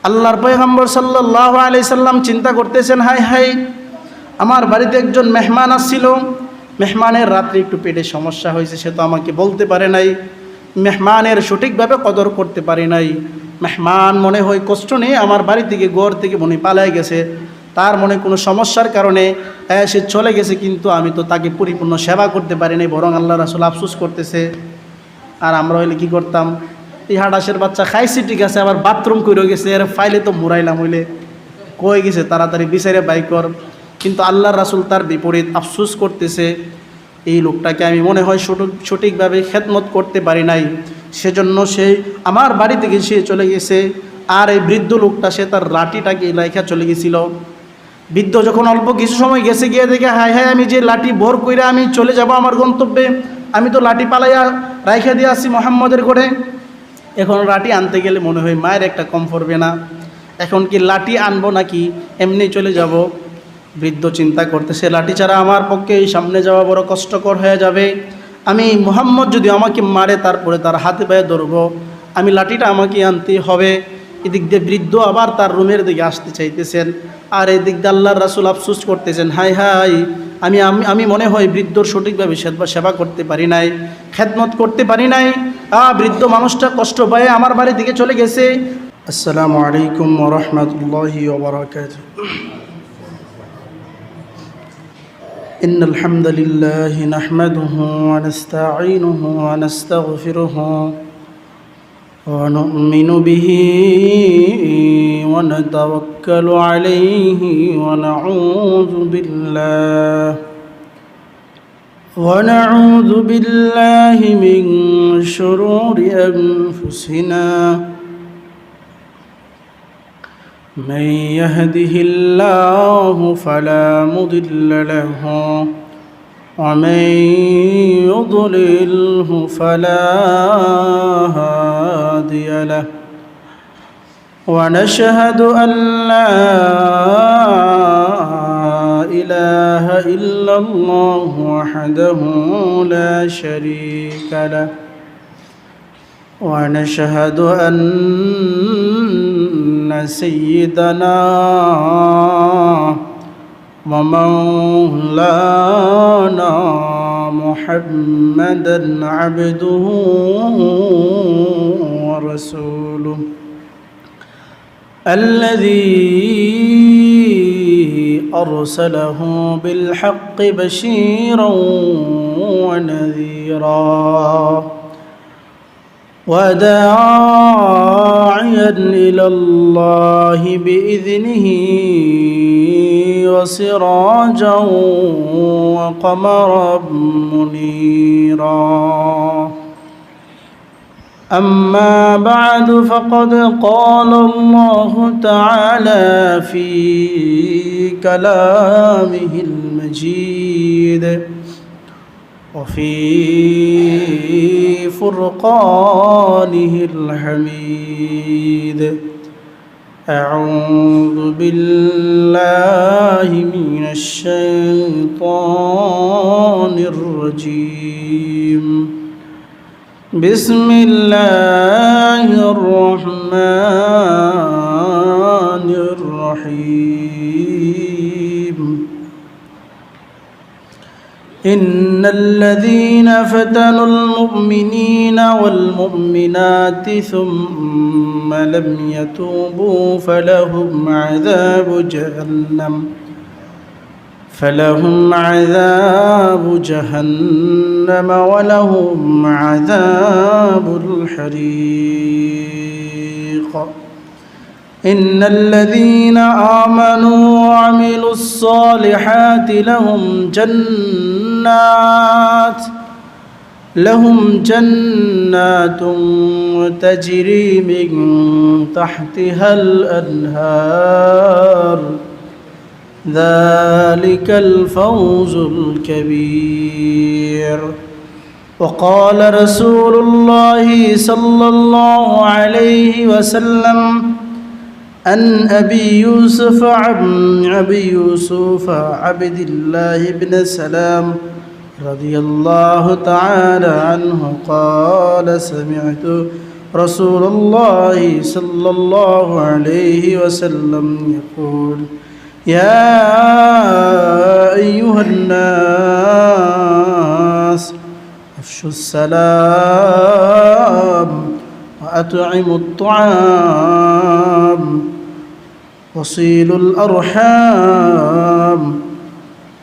আল্লাহর পয়গম্বর সাল্লাল্লাহু আলাইহি সাল্লাম চিন্তা করতেছেন, হাই হাই, আমার বাড়িতে একজন মেহমান আসছিল, মেহমানের রাত্রে একটু পেটে সমস্যা হয়েছে, সে তো আমাকে বলতে পারে নাই, মেহমানের সঠিকভাবে কদর করতে পারি নাই। মেহমান মনে হয় কষ্ট নেই, আমার বাড়ি থেকে ঘর থেকে মনে পালায় গেছে, তার মনে কোনো সমস্যার কারণে সে চলে গেছে, কিন্তু আমি তো তাকে পরিপূর্ণ সেবা করতে পারি নাই, বরং আল্লাহ রাসূল আফসোস করতেছে। আর আমরা হইলে কি করতাম, এই হাডাসের বাচ্চা খাইছি ঠিক আছে, আবার বাথরুম করে গেছে, এর ফাইলে তো মুরাইলাম, হইলে কয়ে গেছে তাড়াতাড়ি বিচারে বাই কর। কিন্তু আল্লাহর রাসূল তার বিপরীত আফসোস করতেছে, এই লোকটাকে আমি মনে হয় সঠিকভাবে খেদমত করতে পারি নাই, সেজন্য সে আমার বাড়ি থেকে সে চলে গেছে। আর এই বৃদ্ধ লোকটা সে তার লাঠিটাকে লাইখা চলে গেছিল। বৃদ্ধ যখন অল্প কিছু সময় গেছে, গিয়ে দেখে হায় হায়, আমি যে লাঠি ভর কইরা আমি চলে যাব আমার গন্তব্যে, আমি তো লাঠি পালাইয়া রাইখা দিয়ে আসি মোহাম্মদের ঘরে, এখন লাঠি আনতে গেলে মনে হয় মায়ের একটা কম পড়বে না, এখন কি লাঠি আনবো নাকি এমনি চলে যাব। বৃদ্ধ চিন্তা করতেছে, লাঠি ছাড়া আমার পক্ষে এই সামনে যাওয়া বড় কষ্টকর হয়ে যাবে, আমি মোহাম্মদ যদি আমাকে মারে তারপরে তার হাতে পায়ে ধরবো, আমি লাঠিটা আমাকে আনতে হবে। এদিক দিয়ে বৃদ্ধ আবার তার রুমের দিকে আসতে চাইতেছেন, আর এদিক দিয়ে আল্লাহর রাসূল আফসোস করতেছেন, হাই হাই, আমি মনে হয় বৃদ্ধর সঠিকভাবে সেবা করতে পারি নাই, খেদমত করতে পারি নাই। বৃদ্ধ মানুষটা কষ্ট পায় আমার বাড়ি থেকে চলে গেছে। আসসালামু আলাইকুম ওয়া রাহমাতুল্লাহি ওয়া বারাকাতুহু। ইন্নাল হামদালিল্লাহি নাহমাদুহু ওয়া নাস্তাঈনুহু ওয়া নাস্তাগফিরুহু ওয়া নু'মিনু বিহি ওয়া নাতাওয়াক্কালু আলাইহি ওয়া ونعوذ بالله من شرور أنفسنا، من يهده الله فلا مضل له ومن يضلله فلا هادي له، ونشهد أن لا إله إلا الله وحده لا شريك له، ونشهد أن سيدنا ومولانا محمدا عبده ورسوله الذي أرسله بالحق بشيرا ونذيرا وداعيا إلى الله بإذنه وسراجا وقمرا منيرا. أما بعد، فقد قال الله تعالى في كلامه المجيد وفي فرقانه الحميد. أعوذ بالله من الشيطان الرجيم. بسم الله الرحمن الرحيم. إن الذين فتنوا المؤمنين والمؤمنات ثم لم يتوبوا فلهم عذاب جهنم ولهم عذاب الحريق. إن الذين آمنوا وعملوا الصالحات لهم جنات تجري من تحتها الأنهار، ذلك الفوز الكبير. وقال رسول الله صلى الله عليه وسلم عن أبي يوسف عبد الله بن سلام رضي الله تعالى عنه قال: سمعت رسول الله صلى الله عليه وسلم يقول يا أيها الناس أفشوا السلام وأطعموا الطعام وصيلوا الأرحام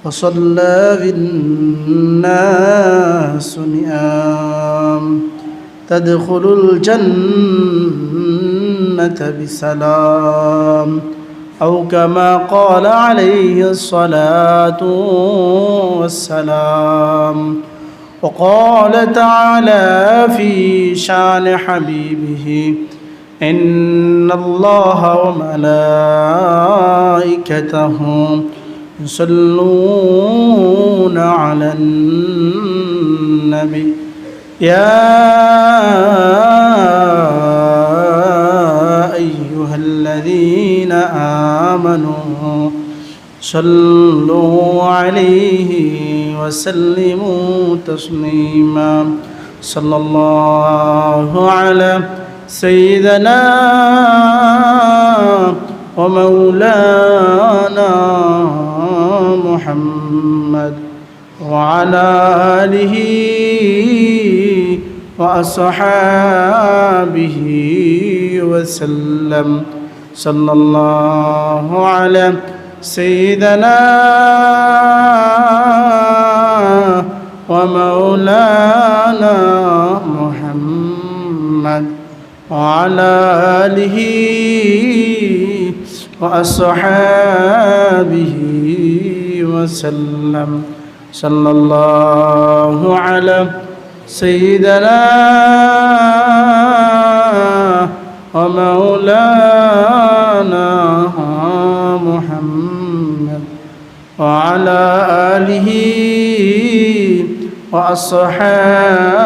وصلى بالناس نئام تدخلوا الجنة بسلام أو كما قال عليه الصلاة والسلام. وقال تعالى في شان حبيبه إن الله وملائكته يصلون على النبي يا أيها الذين آمنوا صلوا عليه وسلموا تسليما. صلى الله على سيدنا ومولانا محمد وعلى آله وأصحابه وسلم. صلى الله على سيدنا ومولانا محمد وعلى آله وأصحابه وسلم. صلى الله على سيدنا ومولانا محمد وعلى آله وأصحابه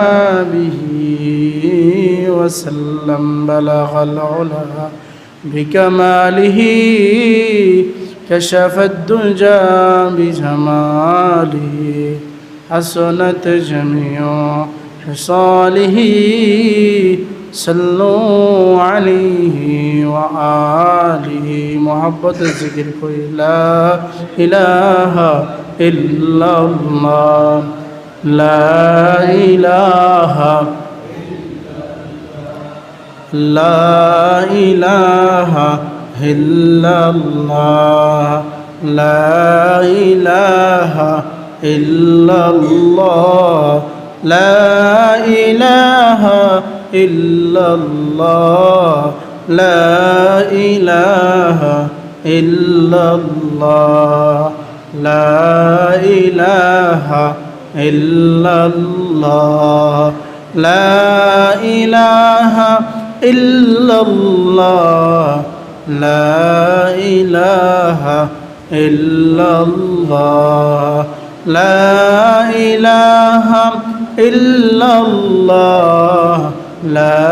وسلم. بلغ العلا بكماله كشف الدجى بجماله حسنت جميع خصاله صلوا عليه وآله. محبت ذکر کوئی لا الہ الا اللہ لا الہ لا الہ الا اللہ لا الہ الا اللہ لا الہ الا اللہ لا الہ الا اللہ لا الہ الا اللہ لا الہ الا اللہ لا الہ الا اللہ لا الہ الا اللہ لا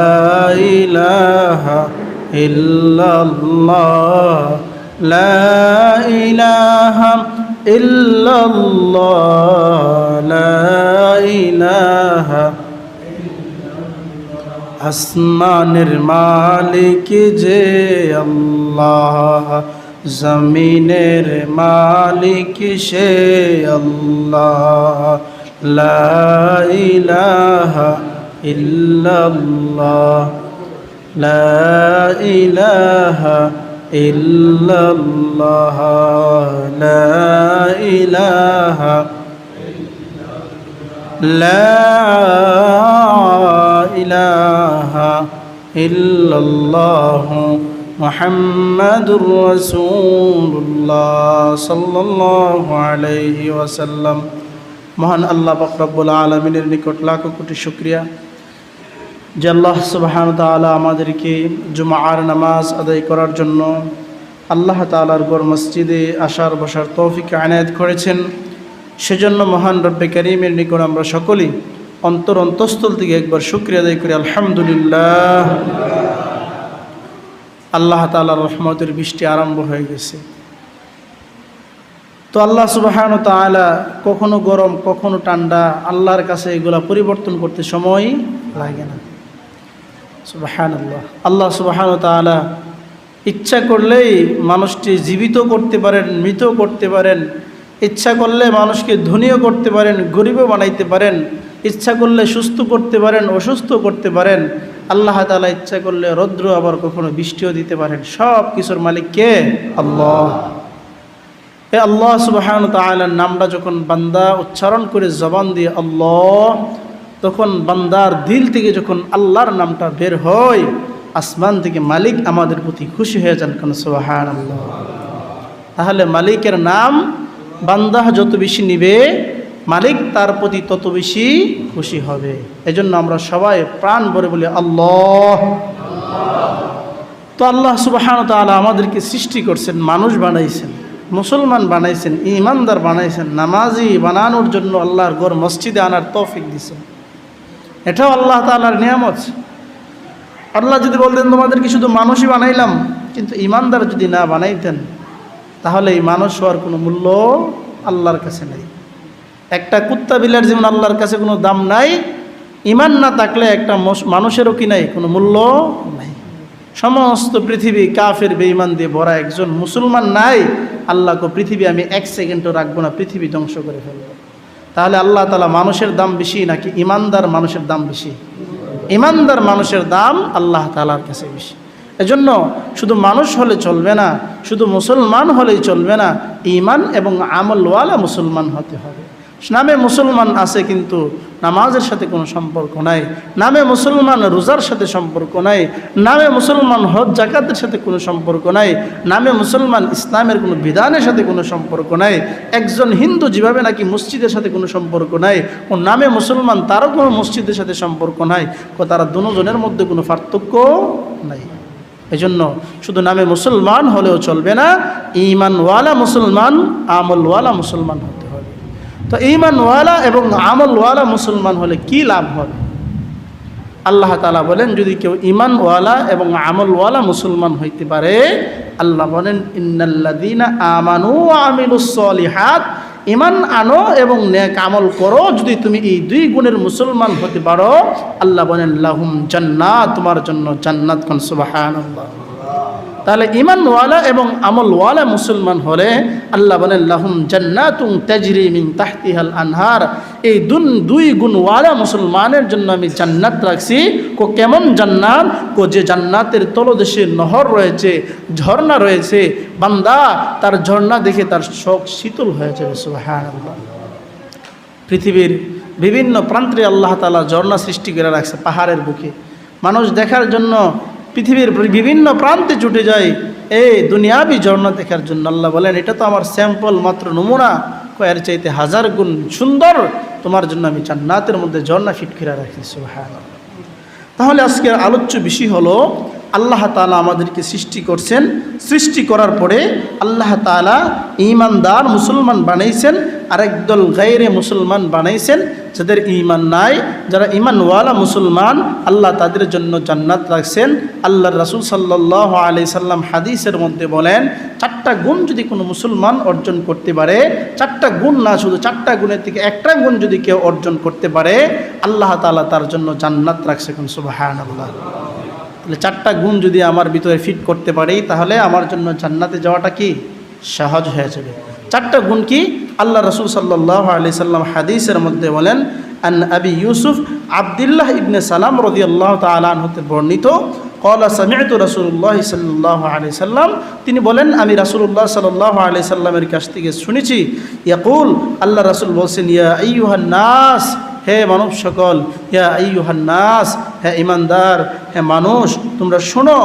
الہ الا اللہ لا الہ الا اللہ لا الہ. আসমানের মালিক যে আল্লাহ জমিনের মালিক সে আল্লাহ লা ইলাহা ইল্লাল্লাহ লা ইলাহা ইল্লাল্লাহ লা ইলাহা লা ইলাহা ইল্লাল্লাহ মুহাম্মাদুর রাসূলুল্লাহ সাল্লাল্লাহু আলাইহি ওয়াসাল্লাম। মহান আল্লাহ পাক রব্বুল আলামিনের নিকট লাখো কোটি শুকরিয়া যে আল্লাহ সুবহানাহু ওয়া তাআলা আমাদেরকে জুমার নামাজ আদায় করার জন্য আল্লাহ তাআলার ঘর মসজিদে আসার বসার তৌফিক আনায়াত করেছেন। সেজন্য মহান রব্বে কারীমের নিকট আমরা সকলেই অন্তঃস্থল থেকে একবার শুকরিয়া আদায় করি আলহামদুলিল্লাহ। আল্লাহ তাআলার রহমতের বৃষ্টি আরম্ভ হয়ে গেছে। তো আল্লাহ সুবহানাহু ওয়া তাআলা কখনো গরম কখনো ঠান্ডা, আল্লাহর কাছে এগুলা পরিবর্তন করতে সময় লাগে না। সুবহানাল্লাহ। আল্লাহ সুবহানাহু ওয়া তাআলা ইচ্ছা করলেই মানুষটি জীবিত করতে পারেন, মৃত করতে পারেন। ইচ্ছা করলে মানুষকে ধনীও করতে পারেন, গরিবও বানাইতে পারেন। ইচ্ছা করলে সুস্থ করতে পারেন, অসুস্থ করতে পারেন। আল্লাহ তাআলা ইচ্ছা করলে রৌদ্র আবার কখনো বৃষ্টিও দিতে পারেন। সব কিছুর মালিক কে? আল্লাহ। এই আল্লাহ সুবহানাহু ওয়া তাআলার নামটা যখন বান্দা উচ্চারণ করে জবান দিয়ে আল্লাহ, তখন বান্দার দিল থেকে যখন আল্লাহর নামটা বের হয়, আসমান থেকে মালিক আমাদের প্রতি খুশি হয়ে যান। কেন? সুবহানাল্লাহ। তাহলে মালিকের নাম বান্দা যত বেশি নিবে, মালিক তার প্রতি তত বেশি খুশি হবে। এজন্য আমরা সবাই প্রাণ ভরে বলি আল্লাহ। তো আল্লাহ সুবহানাহু ওয়া তাআলা আমাদেরকে সৃষ্টি করছেন, মানুষ বানাইছেন, মুসলমান বানাইছেন, ঈমানদার বানাইছেন, নামাজি বানানোর জন্য আল্লাহর ঘর মসজিদে আনার তৌফিক দিয়েছেন। এটাও আল্লাহ তাআলার নিয়ামত। আল্লাহ যদি বলতেন তোমাদেরকে শুধু মানুষই বানাইলাম, কিন্তু ঈমানদার যদি না বানাইতেন, তাহলে এই মানুষ হওয়ার কোনো মূল্য আল্লাহর কাছে নেই। একটা কুত্তা বিলের যেমন আল্লাহর কাছে কোনো দাম নাই, ঈমান না থাকলে একটা মানুষেরও কি নাই, কোনো মূল্য নাই। সমস্ত পৃথিবী কাফের বেঈমান দিয়ে ভরা, একজন মুসলমান নাই, আল্লাহকে পৃথিবী আমি এক সেকেন্ডও রাখবো না, পৃথিবী ধ্বংস করে ফেলবো। তাহলে আল্লাহ তাআলা মানুষের দাম বেশি নাকি ঈমানদার মানুষের দাম বেশি? ঈমানদার মানুষের দাম আল্লাহ তাআলার কাছে বেশি। এজন্য শুধু মানুষ হলে চলবে না, শুধু মুসলমান হলেই চলবে না, ঈমান এবং আমলওয়ালা মুসলমান হতে হবে। নামে মুসলমান আছে কিন্তু নামাজের সাথে কোনো সম্পর্ক নাই, নামে মুসলমান রোজার সাথে সম্পর্ক নাই, নামে মুসলমান হজ জাকাতের সাথে কোনো সম্পর্ক নাই, নামে মুসলমান ইসলামের কোনো বিধানের সাথে কোনো সম্পর্ক নাই। একজন হিন্দু যেভাবে নাকি মসজিদের সাথে কোনো সম্পর্ক নাই, ও নামে মুসলমান তারও কোনো মসজিদের সাথে সম্পর্ক নাই, তারা দুজনের মধ্যে কোনো পার্থক্য নাই। এজন্য শুধু নামে মুসলমান হলেও চলবে না, ঈমানওয়ালা মুসলমান, আমলওয়ালা মুসলমান হতে হবে। তো ঈমানওয়ালা এবং আমলওয়ালা মুসলমান হলে কি লাভ হবে? আল্লাহ তাআলা বলেন, যদি কেউ ঈমানওয়ালা এবং আমলওয়ালা মুসলমান হইতে পারে, আল্লাহ বলেন ইন্নাল্লাযীনা আমানু ওয়া আমিলুস সলিহাত, ঈমান আনো এবং নেক আমল করো, যদি তুমি এই দুই গুণের মুসলমান হতে পারো, আল্লাহ বলেন লাহুম জান্নাত, তোমার জন্য জান্নাত। কোন? সুবহানাল্লাহ। তাহলে ঈমানওয়ালা এবং আমলওয়ালা মুসলমান হলে আল্লাহ বলেন লাহুম জান্নাতুন তাজরি মিন তাহতিহাল আনহার, এই দুই গুণওয়ালা মুসলমানের জন্য আমি জান্নাত রাখছি। কেমন জান্নাত? যে জান্নাতের তলদেশে নহর রয়েছে, ঝর্ণা রয়েছে, বান্দা তার ঝর্ণা দেখে তার শোক শীতল হয়ে যাবে। সুবহানাল্লাহ। পৃথিবীর বিভিন্ন প্রান্তে আল্লাহ তাআলা ঝর্ণা সৃষ্টি করে রাখছে পাহাড়ের বুকে, মানুষ দেখার জন্য পৃথিবীর বিভিন্ন প্রান্তে ছুটে যায় এই দুনিয়াবি ঝর্ণা দেখার জন্য। আল্লাহ বলেন এটা তো আমার স্যাম্পল, মাত্র নমুনা, এর চাইতে হাজার গুণ সুন্দর তোমার জন্য আমি জান্নাতের মধ্যে ঝর্ণা ফিট করে রাখি। সুবহানাল্লাহ। তাহলে আজকের আলোচ্য বিষয় হলো, আল্লাহ তাআলা আমাদেরকে সৃষ্টি করছেন, সৃষ্টি করার পরে আল্লাহ তাআলা ঈমানদার মুসলমান বানাইছেন, আর একদল গায়রে মুসলমান বানাইছেন, যাদের ঈমান নাই, যারা ঈমানওয়ালা মুসলমান, আল্লাহ তাদের জন্য জান্নাত রাখছেন। আল্লাহর রাসূল সাল্লাল্লাহু আলাইহি সাল্লাম হাদিসের মধ্যে বলেন, 4টা গুণ যদি কোনো মুসলমান অর্জন করতে পারে, 4টা গুণ না, শুধু 4টা গুণের থেকে একটা গুণ যদি কেউ অর্জন করতে পারে, আল্লাহ তাআলা তার জন্য জান্নাত রাখছে। কোন? সুবহানাল্লাহ। তাহলে 4টা গুণ যদি আমার ভিতরে ফিট করতে পারি, তাহলে আমার জন্য জান্নাতে যাওয়াটা কি সহজ হয়ে যাবে। 4টা গুণ কি? আল্লাহ রাসূল সাল্লাল্লাহু আলাইহি সাল্লাম হাদিসের মধ্যে বলেন, আন আবি ইউসুফ আব্দুল্লাহ ইবনে সালাম রাদিয়াল্লাহু তাআলা আনহু হতে বর্ণিত, ক্বালা সামি'তু রাসূলুল্লাহ সাল্লাল্লাহু আলাইহি সাল্লাম, তিনি বলেন আমি রাসূলুল্লাহ সাল্লাল্লাহু আলাইহি সাল্লামের কাছ থেকে শুনেছি, ইয়াকুল, আল্লাহ রাসূল বলছেন, ইয়া আইয়ুহান নাস, হে মানব সকল, ইয়া আইয়ুহান নাস, হে ঈমানদার, হে মানুষ, তোমরা শোনো,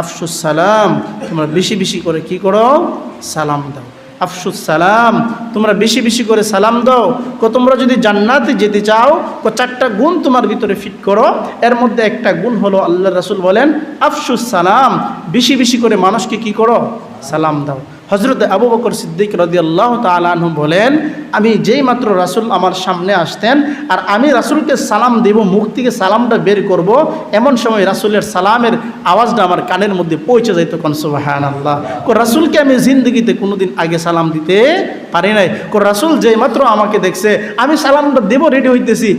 আফশুস সালাম, তোমরা বেশি বেশি করে কি করো? সালাম দাও। আফশুস সালাম, তোমরা বেশি বেশি করে সালাম দাও। তোমরা যদি জান্নাতে যেতে চাও, 4টা গুণ তোমার ভিতরে ফিট করো। এর মধ্যে একটা গুণ হলো, আল্লাহ রাসূল বলেন আফশুস সালাম, বেশি বেশি করে মানুষকে কি করো? সালাম দাও। হযরত আবু বকর সিদ্দিক রাদিয়াল্লাহু তাআলা আনহু বলেন, আমি যেই মাত্র রাসূল আমার সামনে আসতেন আর আমি রাসূলকে সালাম দেব, মুখ থেকে সালামটা বের করব, এমন সময় রাসূলের সালামের আওয়াজটা আমার কানের মধ্যে পৌঁছে যাইতো। কোন সুবহানাল্লাহ। রাসূলকে আমি জিন্দগিতে কোনোদিন আগে সালাম দিতে পারি নাই। রাসূল যেই মাত্র আমাকে দেখছে, আমি সালামটা দেব রেডি হইতেছি,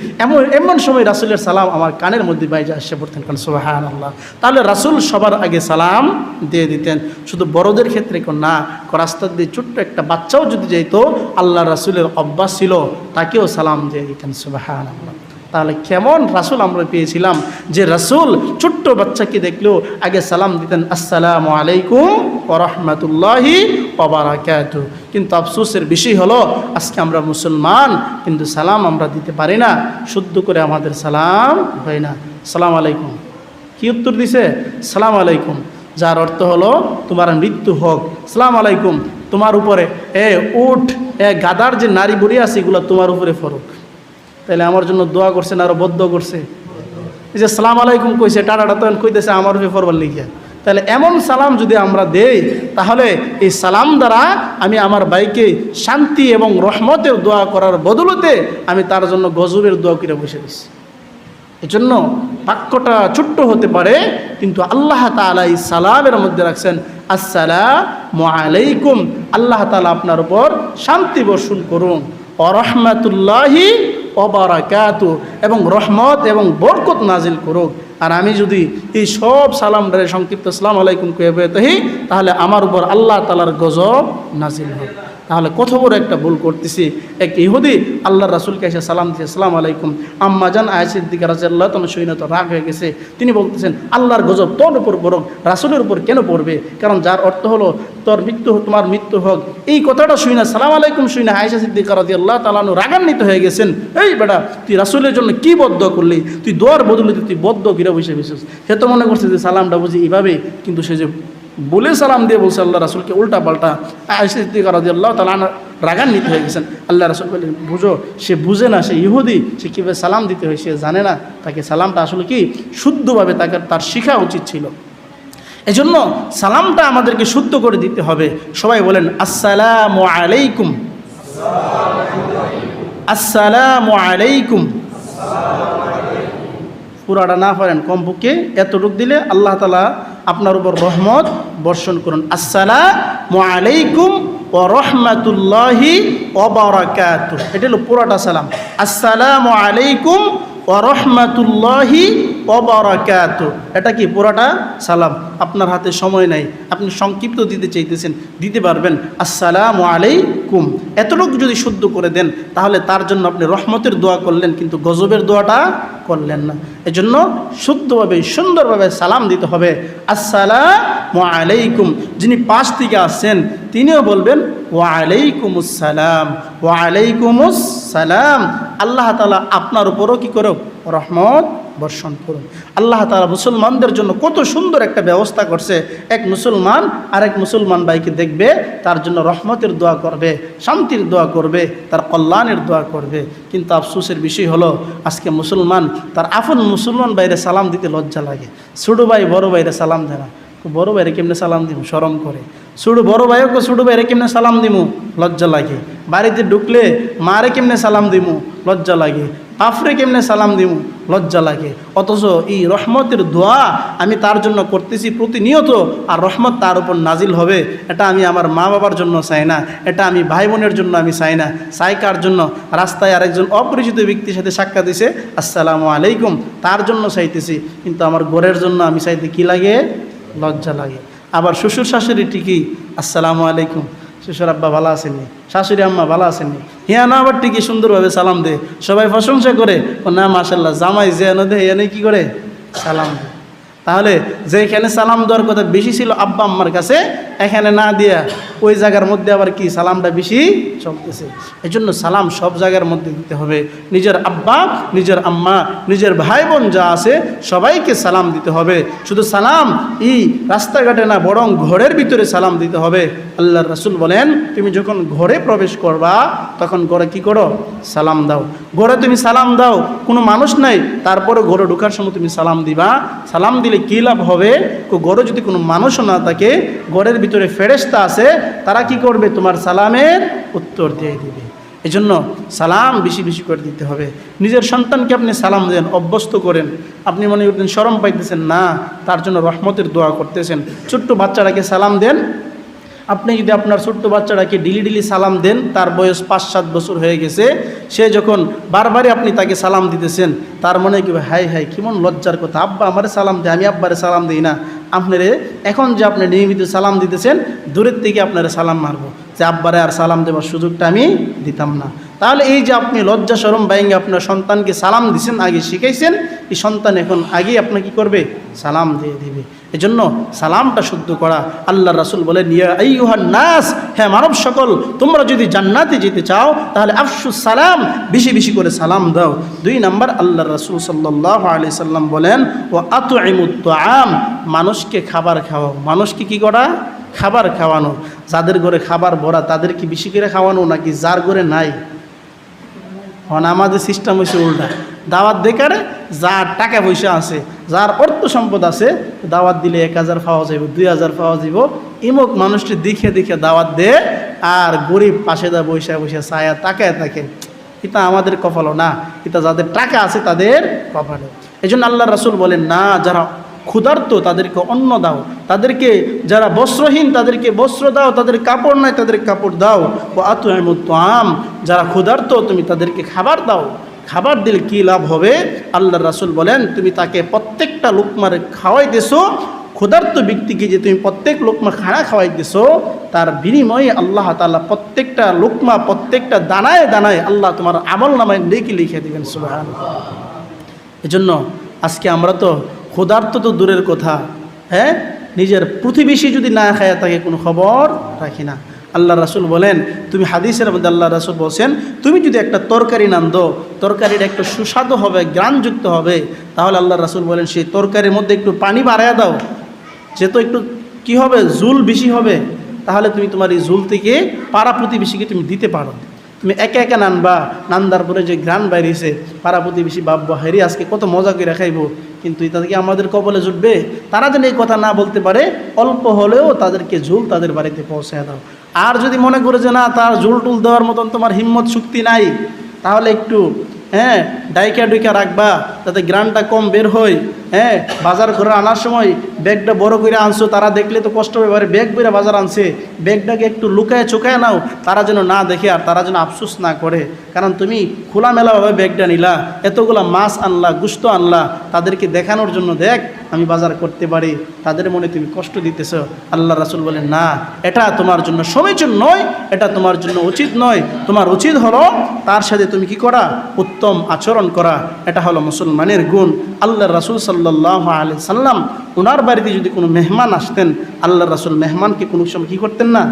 এমন সময় রাসূলের সালাম আমার কানের মধ্যে বাইরে আসে পড়তেন। কোন সুবহানাল্লাহ। তাহলে রাসূল সবার আগে সালাম দিয়ে দিতেন, শুধু বড়দের ক্ষেত্রে না, রাস্তা দিয়ে ছোট্ট একটা বাচ্চাও যদি যেত, আল্লাহ রাসূলের অভ্যাস ছিল তাকেও সালাম দিয়ে দিতেন। সুবহানাল্লাহ। তাহলে কেমন রাসূল আমরা পেয়েছিলাম যে রাসূল ছোট্ট বাচ্চাকে দেখলেও আগে সালাম দিতেন, আসসালামু আলাইকুম ওয়া রাহমাতুল্লাহি ওয়া বারাকাতুহু। কিন্তু আফসোসের বিষয় হলো আজকে আমরা মুসলমান, কিন্তু সালাম আমরা দিতে পারি না, শুদ্ধ করে আমাদের সালাম হয় না। আসসালামু আলাইকুম, কি উত্তর দিছে? সালাম আলাইকুম, যার অর্থ হলো তোমার মৃত্যু হোক। সালাম আলাইকুম, তোমার উপরে উট গাদার যে নারী বুড়ি আছে এগুলো তোমার উপরে ফরক। তাহলে আমার জন্য দোয়া করছেন, আরো বদ্ধ করছে। এই যে সালাম আলাইকুম কইছে, টাটাটা তখন কইতেছে আমার উপরে ফরবার লিখিয়া। তাহলে এমন সালাম যদি আমরা দেই, তাহলে এই সালাম দ্বারা আমি আমার ভাইকে শান্তি এবং রহমতের দোয়া করার বদলতে আমি তার জন্য গজবের দোয়া করে বসে দিচ্ছি। এজন্য বাক্যটা ছোট্ট হতে পারে, কিন্তু আল্লাহ তাআলা এই সালামের মধ্যে রাখছেন আসসালামু আলাইকুম, আল্লাহ তাআলা আপনার উপর শান্তি বর্ষণ করুন, ওয়া রাহমাতুল্লাহি ওয়া বারাকাতুহু, এবং রহমত এবং বরকত নাজিল করুক। আর আমি যদি এই সব সালামটারে সংক্ষিপ্ত আসসালামু আলাইকুম কয়ে বলি, তাহলে আমার উপর আল্লাহ তাআলার গজব নাজিল হবে। তাহলে কত বড় একটা ভুল করতেছি। এক ইহুদি আল্লাহর রাসূলকে এসে সালাম দিয়েছে, আসসালামু আলাইকুম। আম্মা জান আয়েশা সিদ্দিকা রাদিয়াল্লাহু তাআলা শুনে তো রাগ হয়ে গেছে। তিনি বলতেছেন, আল্লাহর গজব তোর উপর বরং রাসূলের উপর কেন পড়বে? কারণ যার অর্থ হলো তোর মৃত্যু হোক, তোমার মৃত্যু হোক। এই কথাটা শুনে আসসালামু আলাইকুম শুনে আয়েশা সিদ্দিকা রাদিয়াল্লাহু তাআলা রাগান্বিত হয়ে গেছেন। এই বেটা, তুই রাসূলের জন্য কি বদ্ধ করলি? তুই দোয়ার বদলে তুই বদ্ধ কিরা বসে বসেছিস। সে তো মনে করছে যে সালামটা বুঝি এইভাবেই, কিন্তু সে যে বলে সালাম দিয়ে বলছে আল্লাহ রাসূলকে উল্টা পাল্টা। আয়েশা সিদ্দিকা রাদিয়াল্লাহু তাআলা রাগান্বিত হয়ে গেছেন। আল্লাহ রাসূল বললেন, বুঝো, সে বুঝে না, সে ইহুদি, সে কীভাবে সালাম দিতে হয় সে জানে না। তাকে সালামটা আসলে কি শুদ্ধভাবে তার শেখা উচিত ছিল। এজন্য সালামটা আমাদেরকে শুদ্ধ করে দিতে হবে। সবাই বলেন আসসালামু আলাইকুম, আসসালামু আলাইকুম। পুরাটা না পারেন, কমপক্ষে এতটুকু দিলে আল্লাহ তাআলা আপনার উপর রহমত বর্ষণ করুন। আসসালামু আলাইকুম ওয়া রাহমাতুল্লাহি ওয়া বারাকাতুহু, এটা হলো পুরাটা সালাম। আসসালামু আলাইকুম ওয়া রাহমাতুল্লাহি ওয়া বারাকাতুহু, এটা কি পুরাটা সালাম। আপনার হাতে সময় নাই, আপনি সংক্ষিপ্ত দিতে চাইতেছেন, দিতে পারবেন। আসসালামু আলাইকুম এতটুকু যদি শুদ্ধ করে দেন, তাহলে তার জন্য আপনি রহমতের দোয়া করলেন, কিন্তু গজবের দোয়াটা করলেন না। এজন্য শুদ্ধভাবে সুন্দরভাবে সালাম দিতে হবে। আসসালামু আলাইকুম, যিনি পাশ থেকে আসছেন তিনিও বলবেন ওয়া আলাইকুমুস সালাম, ওয়া আলাইকুমুস সালাম। আল্লাহ তাআলা আপনার উপরও কি করুক? রহমত বর্ষণ করুন। আল্লাহ তাআলা মুসলমানদের জন্য কত সুন্দর একটা ব্যবস্থা করছে। এক মুসলমান আরেক মুসলমান ভাইকে দেখবে, তার জন্য রহমতের দোয়া করবে, শান্তির দোয়া করবে, তার কল্যাণের দোয়া করবে। কিন্তু আফসোসের বিষয় হলো আজকে মুসলমান তার আপন মুসলমান ভাইরে সালাম দিতে লজ্জা লাগে। ছোটো ভাই বড় ভাইরে সালাম দেয় না। বড় ভাইরে কেমনে সালাম দিব? শরম করে। বড় ভাইকে ছোটো ভাইরে কেমনে সালাম দিমু? লজ্জা লাগে। বাড়িতে ঢুকলে মারে কেমনে সালাম দিমু? লজ্জা লাগে। বাপরে কেমনে সালাম দিমু? লজ্জা লাগে। অথচ এই রহমতের দোয়া আমি তার জন্য করতেছি প্রতিনিয়ত, আর রহমত তার উপর নাজিল হবে। এটা আমি আমার মা বাবার জন্য চাই না, এটা আমি ভাই বোনের জন্য আমি চাই না। চাই কার জন্য? রাস্তায় আরেকজন অপরিচিত ব্যক্তির সাথে সাক্ষাৎ দিছে, আসসালামু আলাইকুম, তার জন্য চাইতেছি। কিন্তু আমার ঘরের জন্য আমি চাইতে কি লাগে? লজ্জা লাগে। আবার শ্বশুর শাশুড়ি ঠিকই আসসালামু আলাইকুম, শ্বশুর আব্বা ভালো আসেননি, শাশুড়ি আম্মা ভালো আসেননি, হিয়া না আবার ঠিকই সুন্দরভাবে সালাম দে, সবাই প্রশংসা করে, ও না মাশাল্লাহ জামাই যে দে এনে কি করে? সালাম দে। তাহলে যেখানে সালাম দেওয়ার কথা বেশি ছিল আব্বা আম্মার কাছে, এখানে না দিয়া ওই জায়গার মধ্যে আবার কি সালামটা বেশি চলতেছে। এই জন্য সালাম সব জায়গার মধ্যে দিতে হবে। নিজের আব্বা, নিজের আম্মা, নিজের ভাই বোন যা আছে সবাইকে সালাম দিতে হবে। শুধু সালাম এই রাস্তাঘাটে না, বরং ঘরের ভিতরে সালাম দিতে হবে। আল্লাহর রাসূল বলেন, তুমি যখন ঘরে প্রবেশ করবা তখন ঘরে কি করো? সালাম দাও। ঘরে তুমি সালাম দাও, কোনো মানুষ নাই, তারপরে ঘরে ঢোকার সময় তুমি সালাম দিবা। সালাম দিলে কী লাভ হবে? ঘরে যদি কোনো মানুষও না থাকে, ঘরের ভিতরে ফেরেশতা আছে, তারা কি করবে? তোমার সালামের উত্তর দিয়ে দিবে। এজন্য সালাম বেশি বেশি করে দিতে হবে। নিজের সন্তানকে আপনি সালাম দেন, অভ্যস্ত করেন। আপনি মনে করতেন শরম পাইতেছেন না, তার জন্য রহমতের দোয়া করতেছেন। ছোট্ট বাচ্চাটাকে সালাম দেন। আপনি যদি আপনার ছোট্ট বাচ্চাটাকে ডেলি সালাম দেন, তার বয়স 5-7 বছর হয়ে গেছে, সে যখন বারবারই আপনি তাকে সালাম দিতেছেন, তার মনে কি হাই হাই কেমন লজ্জার কথা, আব্বা আমারে সালাম দেয়, আমি আব্বারে সালাম দিই না। আপনারে এখন যে আপনি নিয়মিত সালাম দিতেছেন, দূরের থেকে আপনারা সালাম মারবো, যে আব্বারে আর সালাম দেওয়ার সুযোগটা আমি দিতাম না। তাহলে এই যে আপনি লজ্জা শরম বাইঙ্গে আপনার সন্তানকে সালাম দিছেন, আগে শিখাইছেন, এই সন্তান এখন আগেই আপনার কি করবে, সালাম দিয়ে দিবে। এজন্য সালামটা শুদ্ধ করা। আল্লাহ রাসূল বলেন, ইয়া আইয়ুহান নাস, হ্যাঁ মানব সকল, তোমরা যদি জান্নাতে যেতে চাও তাহলে আফশুস সালাম, বেশি বেশি করে সালাম দাও। 2 নাম্বার, আল্লাহ রাসূল সাল্লাল্লাহু আলাইহি সাল্লাম বলেন, ওয়া আত'ইমুত তাআম, মানুষকে খাবার খাওয়াও। মানুষকে কি করা, খাবার খাওয়ানো। যাদের ঘরে খাবার ভরা তাদেরকে বেশি করে খাওয়ানো, নাকি যার ঘরে নাই? এখন আমাদের সিস্টেম হয়েছে উল্টা, দাওয়াত দেখারে যার টাকা পয়সা আছে, যার অর্থ সম্পদ আছে, দাওয়াত দিলে 1000 পাওয়া যাইব, 2000 পাওয়া যাইব, ইমুক মানুষটি দেখে দেখে দাওয়াত দে, আর গরিব পাশে দা বৈশা বৈশা ছায়া তাকায় থাকে। এটা আমাদের কপালও না, এটা যাদের টাকা আছে তাদের কপালে। এই জন্য আল্লাহ রাসূল বলেন, না, যারা ক্ষুধার্ত তাদেরকে অন্ন দাও, তাদেরকে যারা বস্ত্রহীন তাদেরকে বস্ত্র দাও, তাদের কাপড় নাই তাদের কাপড় দাও। ও আত'ইমুত তাআম, যারা ক্ষুধার্ত তুমি তাদেরকে খাবার দাও। খাবার দিলে কী লাভ হবে? আল্লাহ রাসূল বলেন, তুমি তাকে প্রত্যেকটা লোকমার খাওয়াইতেছো, ক্ষুধার্ত ব্যক্তিকে যে তুমি প্রত্যেক লোকমা খানা খাওয়াইতেছো, তার বিনিময়ে আল্লাহ তাআলা প্রত্যেকটা লোকমা, প্রত্যেকটা দানায় দানায় আল্লাহ তোমার আমল নামায় নেকি লিখে দিবেন। সুবহানাল্লাহ। এজন্য আজকে আমরা তো ক্ষুধার্ত তো দূরের কথা, হ্যাঁ, নিজের প্রতিবেশী যদি না খায় তাকে কোনো খবর রাখি না। আল্লাহ রাসূল বলেন, তুমি হাদিসের মধ্যে আল্লাহ রাসূল বলছেন, তুমি যদি একটা তরকারি নান্দো, তরকারিটা একটু সুস্বাদু হবে, গ্রাণযুক্ত হবে, তাহলে আল্লাহ রাসূল বলেন সেই তরকারির মধ্যে একটু পানি বাড়াইয়া দাও, যেহেতু একটু কি হবে, ঝুল বেশি হবে, তাহলে তুমি তোমার এই ঝুল থেকে পাড়া প্রতিবেশীকে তুমি দিতে পারো। তুমি একা একা নানবা, নান্দার পরে যে গ্রান বাইরেছে, পাড়া প্রতিবেশী বাব্বা হেরি আজকে কত মজা করে খাইবো, কিন্তু তাদেরকে আমাদের কবলে জুটবে? তারা যেন এই কথা না বলতে পারে, অল্প হলেও তাদেরকে ঝুল তাদের বাড়িতে পৌঁছায় দাও। আর যদি মনে করে যে না, তার ঝুল টুল দেওয়ার মতন তোমার হিম্মত শক্তি নাই, তাহলে একটু ডাইকা ডুইকা রাখবা, যাতে গ্রানটা কম বের হয়। বাজার করে আনার সময় ব্যাগটা বড় করে আনছো, তারা দেখলে তো কষ্ট হবে, এবারে ব্যাগ বেরা বাজার আনছে, ব্যাগটাকে একটু লুকায় চোখায় নাও, তারা যেন না দেখে আর তারা যেন আফসোস না করে। কারণ তুমি খোলামেলাভাবে ব্যাগটা নিলা, এতগুলা মাছ আনলা, গুস্ত আনলা, তাদেরকে দেখানোর জন্য, দেখ আমি বাজার করতে পারি, তাদের মনে তুমি কষ্ট দিতেছ। আল্লাহ রাসূল বলেন, না, এটা তোমার জন্য সমীচীন নয়, এটা তোমার জন্য উচিত নয়। তোমার উচিত হলো তার সাথে তুমি কি করা, উত্তম আচরণ করা। এটা হলো মুসলমানের গুণ। আল্লাহ রাসূল সাল্লাল্লাহু আলাইহি সাল্লাম, ওনার বাড়িতে যদি কোনো মেহমান আসতেন, আল্লাহ রাসূল মেহমানকে কোনো সময় কী করতেন না,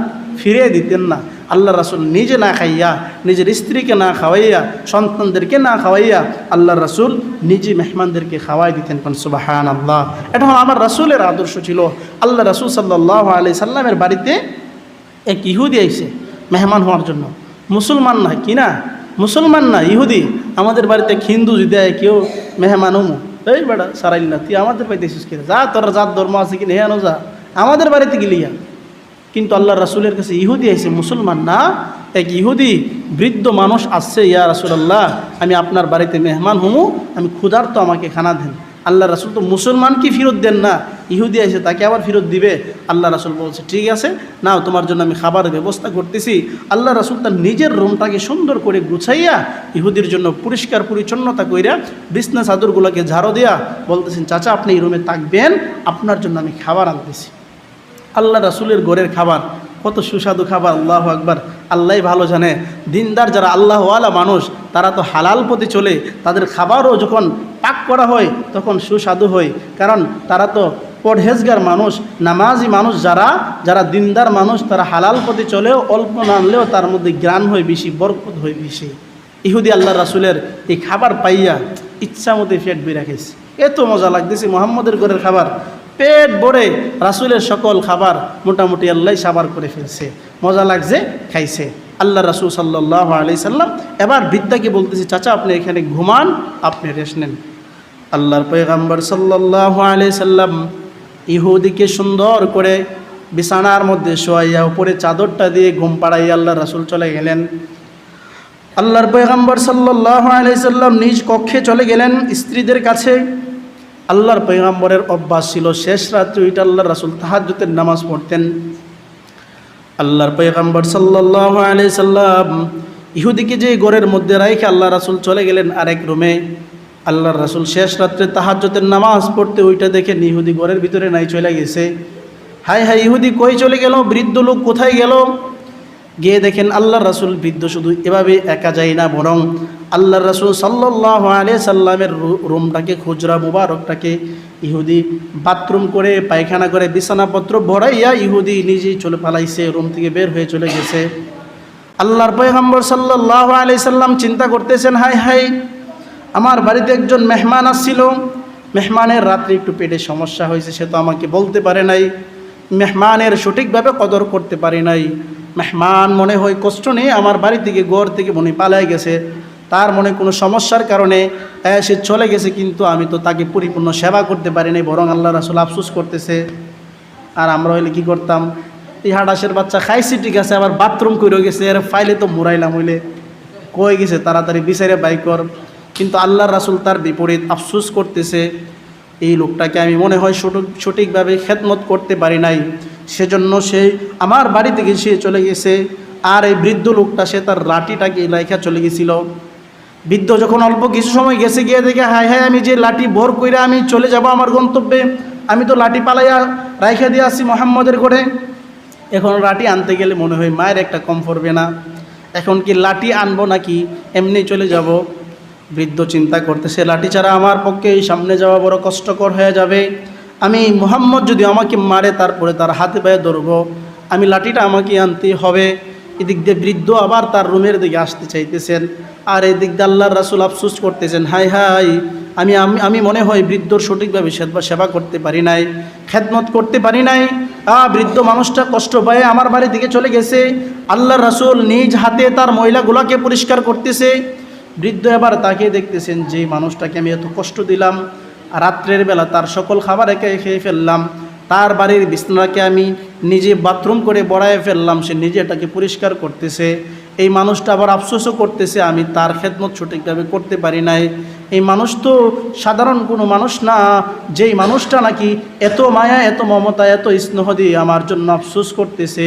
ফিরিয়ে দিতেন না। আল্লাহ রাসূল নিজে না খাইয়া, নিজের স্ত্রীকে না খাওয়াইয়া, সন্তানদেরকে না খাওয়াইয়া, আল্লাহ রাসূল নিজে মেহমানদেরকে খাওয়াই দিতেন। সুবহানাল্লাহ। এটা হলো আমার রাসূলের আদর্শ ছিল। আল্লাহ রাসূল সাল্লাল্লাহু আলাইহি সাল্লামের বাড়িতে এক ইহুদি আইছে মেহমান হওয়ার জন্য। মুসলমান না, কি না, মুসলমান না, ইহুদি। আমাদের বাড়িতে হিন্দু যদি দেয় কেউ মেহমান, এই বেটা সারাইল না, তুই আমাদের বাড়িতে এসেছিস কিনা, যা তোর জাত ধর্ম আছে কিনা হেয়ানো যা, আমাদের বাড়িতে গেলিয়া। কিন্তু আল্লাহ রাসূলের কাছে ইহুদি আইছে, মুসলমান না। এক ইহুদি বৃদ্ধ মানুষ আসছে, ইয়া রাসূলুল্লাহ, আমি আপনার বাড়িতে মেহমান হমু, আমি ক্ষুধার্ত, আমাকে খানা দেন। আল্লাহ রাসূল তো মুসলমানকে ফেরত দেন না, ইহুদি আছে তাকে আবার ফেরত দিবে। আল্লাহ রাসূল বলছে, ঠিক আছে, নাও, তোমার জন্য আমি খাবারের ব্যবস্থা করতেছি। আল্লাহ রাসূল তার নিজের রুমটাকে সুন্দর করে গুছাইয়া, ইহুদির জন্য পরিষ্কার পরিচ্ছন্নতা কইরা, বিছনা চাদরগুলোকে ঝাড়ো দিয়া বলতেছেন, চাচা আপনি এই রুমে থাকবেন, আপনার জন্য আমি খাবার আনতেছি। আল্লাহ রাসূলের ঘরের খাবার কত সুস্বাদু খাবার, আল্লাহু আকবার, আল্লাহই ভালো জানে। দিনদার যারা আল্লাহওয়ালা মানুষ, তারা তো হালাল পথে চলে, তাদের খাবারও যখন পাক করা হয় তখন সুস্বাদু হয়, কারণ তারা তো পরহেজগার মানুষ, নামাজি মানুষ। যারা দিনদার মানুষ, তারা হালাল পথে চলেও অল্প না আনলেও তার মধ্যে জ্ঞান হয় বেশি, বরকত হয় বেশি। ইহুদি আল্লাহ রাসূলের এই খাবার পাইয়া ইচ্ছা মতো পেট বেড়ে গেছে, এত মজা লাগতেছে মুহাম্মদের ঘরের খাবার। পেট ভরে রাসূলের সকল খাবার মোটামুটি আল্লাহ সাবার করে ফেলছে, মজা লাগছে, খাইছে। আল্লাহ রাসূল সাল্লাল্লাহু আলাইহি সাল্লাম এবার বৃদ্ধাকে বলতেছে, চাচা আপনি এখানে ঘুমান, আপনি রেস্ট নেন। আল্লাহর পয়গম্বর সাল্লাল্লাহু আলাইহি সাল্লাম ইহুদিকে সুন্দর করে বিছানার মধ্যে শোয়াইয়া উপরে চাদরটা দিয়ে ঘুম পাড়াইয়া আল্লাহ রাসূল চলে গেলেন। আল্লাহর পয়গম্বর সাল্লাল্লাহু আলাইহি সাল্লাম নিজ কক্ষে চলে গেলেন স্ত্রীদের কাছে। আল্লাহর পয়গম্বরের অভ্যাস ছিল শেষ রাত্রে ওইটা আল্লাহর রাসূল তাহাজ্জুদের নামাজ পড়তেন। আল্লাহর পয়গম্বর সাল্লাল্লাহু আলাইহি সাল্লাম ইহুদিকে যে ঘরের মধ্যে রেখে আল্লাহ রাসূল চলে গেলেন আরেক রুমে। আল্লাহর রাসূল শেষ রাত্রে তাহাজ্জুদের নামাজ পড়তে ওইটা দেখে ইহুদি ঘরের ভিতরে নাই, চলে গেছে। হায় হায়, ইহুদি কই চলে গেল, বৃদ্ধ লোক কোথায় গেল? গিয়ে দেখেন আল্লাহর রাসূল বৃদ্ধ শুধু এভাবে একা যায় না, বরং আল্লাহর রাসূল সাল্লাল্লাহু আলাইহি সাল্লামের রুমটাকে, খুজরা মুবারকটাকে ইহুদি বাথরুম করে, পায়খানা করে, বিছানাপত্র ভরাইয়া ইহুদি নিজেই চলে পালাইছে, রুম থেকে বের হয়ে চলে গেছে। আল্লাহর পয়গম্বর সাল্লাল্লাহু আলাইহি সাল্লাম চিন্তা করতেছেন, হায় হায়, আমার বাড়িতে একজন মেহমান আসছিল, মেহমানের রাত্রে একটু পেটে সমস্যা হয়েছে, সে তো আমাকে বলতে পারে নাই, মেহমানের সঠিকভাবে কদর করতে পারি নাই। মেহমান মনে হয় কষ্ট নেই, আমার বাড়ি থেকে ঘর থেকে মনে পালাই গেছে, তার মনে কোনো সমস্যার কারণে সে চলে গেছে, কিন্তু আমি তো তাকে পরিপূর্ণ সেবা করতে পারি নাই, বরং আল্লাহ রাসূল আফসোস করতেছে। আর আমরা হইলে কি করতাম, এই হাডাসের বাচ্চা খাইছি ঠিক আছে, আবার বাথরুম করে গেছে, এর ফাইলে তো মুরাইলাম, হইলে কই গেছে তাড়াতাড়ি বিচারে বাই কর। কিন্তু আল্লাহর রাসূল তার বিপরীত আফসোস করতেছে, এই লোকটাকে আমি মনে হয় সঠিকভাবে খেদমত করতে পারি নাই, সেজন্য সে আমার বাড়ি থেকে সে চলে গেছে। আর এই বৃদ্ধ লোকটা সে তার লাঠিটাকে রাইখা চলে গেছিল। বৃদ্ধ যখন অল্প কিছু সময় গেছে, গিয়ে দেখে হায় হায়, আমি যে লাঠি ভোর কইরা আমি চলে যাব আমার গন্তব্যে, আমি তো লাঠি পালাইয়া রাইখা দিয়ে আসি মুহাম্মদের ঘরে, এখন লাঠি আনতে গেলে মনে হয় মায়ের একটা কম পড়বে না, এখন কি লাঠি আনবো নাকি এমনি চলে যাব? বৃদ্ধ চিন্তা করতেছে, লাঠি ছাড়া আমার পক্ষে এই সামনে যাওয়া বড় কষ্টকর হয়ে যাবে, আমি মুহাম্মদ যদি আমাকে মারে তারপরে তার হাতে পায়ে ধরবো, আমি লাঠিটা আমাকে আনতে হবে। এদিক দিয়ে বৃদ্ধ আবার তার রুমের দিকে আসতে চাইতেছেন, আর এদিক দিয়ে আল্লাহর রাসূল আফসোস করতেছেন, হায় হায়, আমি মনে হয় বৃদ্ধর সঠিকভাবে সেবা করতে পারি নাই, খেদমত করতে পারি নাই। বৃদ্ধ মানুষটা কষ্ট পায় আমার বাড়ি থেকে চলে গেছে। আল্লাহর রাসূল নিজ হাতে তার মহিলাগুলোকে পরিষ্কার করতেছে। বৃদ্ধ এবার তাকে দেখতেছেন, যে মানুষটাকে আমি এত কষ্ট দিলাম, রাত্রের বেলা তার সকল খাবার একে খেয়ে ফেললাম, তার বাড়ির বিছানাকে আমি নিজে বাথরুম করে বড়ায় ফেললাম, সে নিজে এটাকে পরিষ্কার করতেছে। এই মানুষটা আবার আফসোসও করতেছে, আমি তার খেদমত সঠিকভাবে করতে পারি নাই। এই মানুষ তো সাধারণ কোনো মানুষ না, যেই মানুষটা নাকি এত মায়া, এত মমতা, এত স্নেহ দিয়ে আমার জন্য আফসোস করতেছে,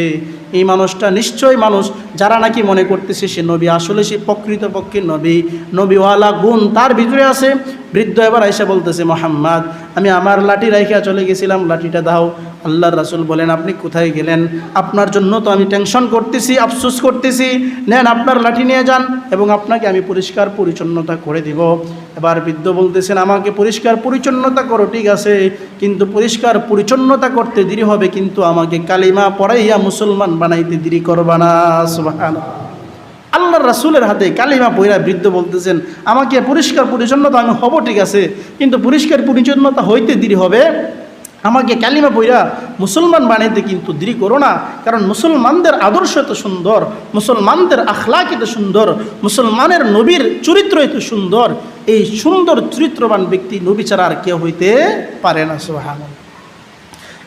এই মানুষটা নিশ্চয়ই মানুষ যারা নাকি মনে করতেছে সে নবী, আসলে সে প্রকৃতপক্ষে নবী, নবীওয়ালা গুণ তার ভিতরে আছে। বৃদ্ধ এবার আইসা বলতেছে, মুহাম্মদ, আমি আমার লাঠি রাইখা চলে গেছিলাম, লাঠিটা দাও। আল্লাহর রাসূল বলেন, আপনি কোথায় গেলেন? আপনার জন্য তো আমি টেনশন করতেছি, আফসোস করতেছি, নেন আপনার লাঠি নিয়ে যান এবং আপনাকে আমি পরিষ্কার পরিচ্ছন্নতা করে দিব। এবার বৃদ্ধ বলতেছেন, আমাকে পরিষ্কার পরিচ্ছন্নতা করো, ঠিক আছে, কিন্তু পরিষ্কার পরিচ্ছন্নতা করতে দেরি হবে, কিন্তু আমাকে কালিমা পড়াইয়া মুসলমান বানাইতে দেরি করবা না। সুবহানাল্লাহ। আল্লাহর রাসূলের হাতে কালিমা পড়া বৃদ্ধ বলতেছেন, আমাকে পরিষ্কার পরিচ্ছন্নতা আমি হব ঠিক আছে, কিন্তু পরিষ্কার পরিচ্ছন্নতা হইতে দেরি হবে, আমাকে কালিমা পড়া মুসলমান বানাইতে কিন্তু দেরি করো না। কারণ মুসলমানদের আদর্শ এত সুন্দর, মুসলমানদের আখলাক এত সুন্দর, মুসলমানের নবীর চরিত্র এত সুন্দর, এই সুন্দর চরিত্রবান ব্যক্তি নবী ছাড়া আর কেউ হইতে পারে না। সুবহানাল্লাহ।